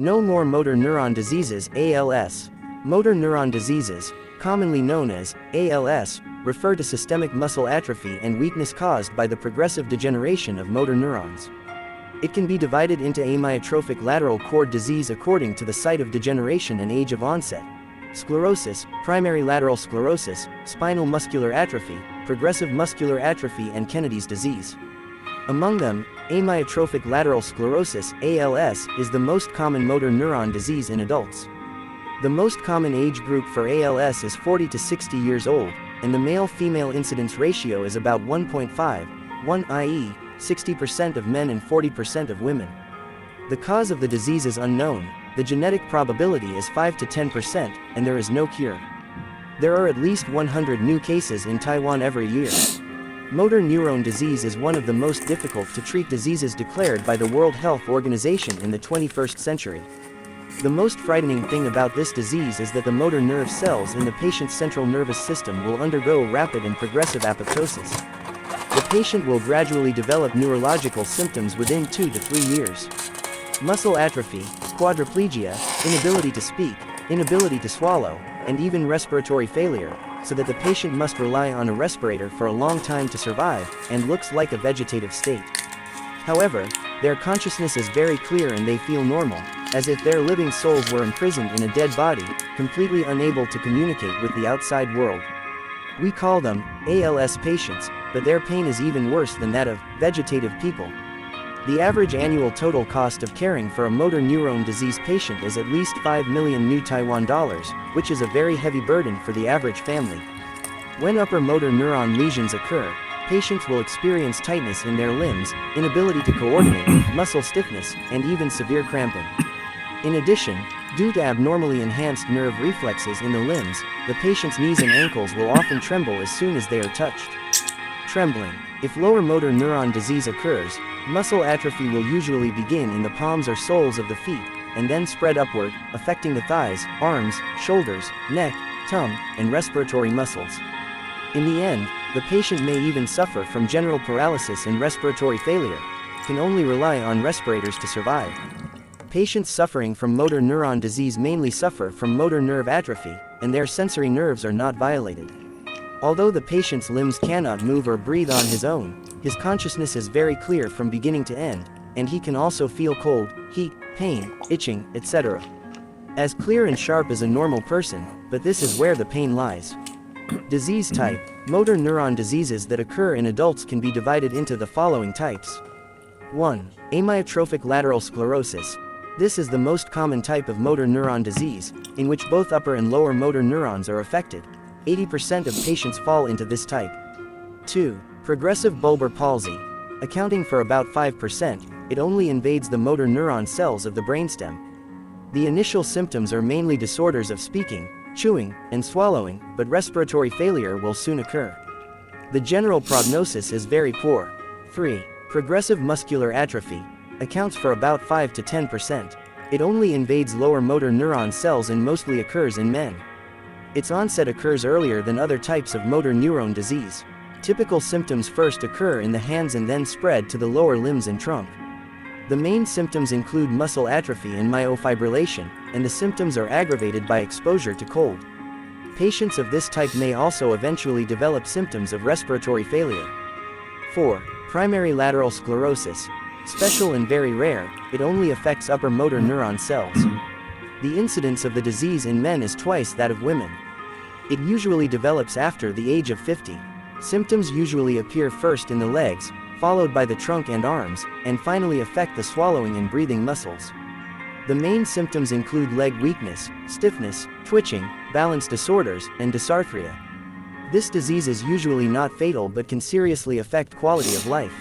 No more motor neuron diseases (ALS). Motor neuron diseases, commonly known as ALS, refer to systemic muscle atrophy and weakness caused by the progressive degeneration of motor neurons. It can be divided into amyotrophic lateral cord disease according to the site of degeneration and age of onset, sclerosis, primary lateral sclerosis, spinal muscular atrophy, progressive muscular atrophy, and Kennedy's disease. Among them, amyotrophic lateral sclerosis (ALS) is the most common motor neuron disease in adults. The most common age group for ALS is 40 to 60 years old, and the male-female incidence ratio is about 1.5:1, i.e., 60% of men and 40% of women. The cause of the disease is unknown. The genetic probability is 5 to 10%, and there is no cure. There are at least 100 new cases in Taiwan every year. Motor neuron disease is one of the most difficult to treat diseases declared by the World Health Organization in the 21st century. The most frightening thing about this disease is that the motor nerve cells in the patient's central nervous system will undergo rapid and progressive apoptosis. The patient will gradually develop neurological symptoms within 2 to 3 years. Muscle atrophy, quadriplegia, inability to speak, inability to swallow, and even respiratory failure, so that the patient must rely on a respirator for a long time to survive, and looks like a vegetative state. However, their consciousness is very clear and they feel normal, as if their living souls were imprisoned in a dead body, completely unable to communicate with the outside world. We call them ALS patients, but their pain is even worse than that of vegetative people. The average annual total cost of caring for a motor neuron disease patient is at least 5 million new Taiwan dollars, which is a very heavy burden for the average family. When upper motor neuron lesions occur, patients will experience tightness in their limbs, inability to coordinate, muscle stiffness, and even severe cramping. In addition, due to abnormally enhanced nerve reflexes in the limbs, the patient's knees and ankles will often tremble as soon as they are touched. Trembling. If lower motor neuron disease occurs, muscle atrophy will usually begin in the palms or soles of the feet, and then spread upward, affecting the thighs, arms, shoulders, neck, tongue, and respiratory muscles. In the end, the patient may even suffer from general paralysis and respiratory failure, can only rely on respirators to survive. Patients suffering from motor neuron disease mainly suffer from motor nerve atrophy, and their sensory nerves are not violated. Although the patient's limbs cannot move or breathe on his own, his consciousness is very clear from beginning to end, and he can also feel cold, heat, pain, itching, etc. As clear and sharp as a normal person, but this is where the pain lies. Disease type. Motor neuron diseases that occur in adults can be divided into the following types. 1. Amyotrophic lateral sclerosis. This is the most common type of motor neuron disease, in which both upper and lower motor neurons are affected. 80% of patients fall into this type. 2. Progressive bulbar palsy. Accounting for about 5%, it only invades the motor neuron cells of the brainstem. The initial symptoms are mainly disorders of speaking, chewing, and swallowing, but respiratory failure will soon occur. The general prognosis is very poor. 3. Progressive muscular atrophy. Accounts for about 5 to 10%. It only invades lower motor neuron cells and mostly occurs in men. Its onset occurs earlier than other types of motor neuron disease. Typical symptoms first occur in the hands and then spread to the lower limbs and trunk. The main symptoms include muscle atrophy and myofibrillation, and the symptoms are aggravated by exposure to cold. Patients of this type may also eventually develop symptoms of respiratory failure. 4. Primary lateral sclerosis. Special and very rare, it only affects upper motor neuron cells. The incidence of the disease in men is twice that of women. It usually develops after the age of 50. Symptoms usually appear first in the legs, followed by the trunk and arms, and finally affect the swallowing and breathing muscles. The main symptoms include leg weakness, stiffness, twitching, balance disorders, and dysarthria. This disease is usually not fatal but can seriously affect quality of life.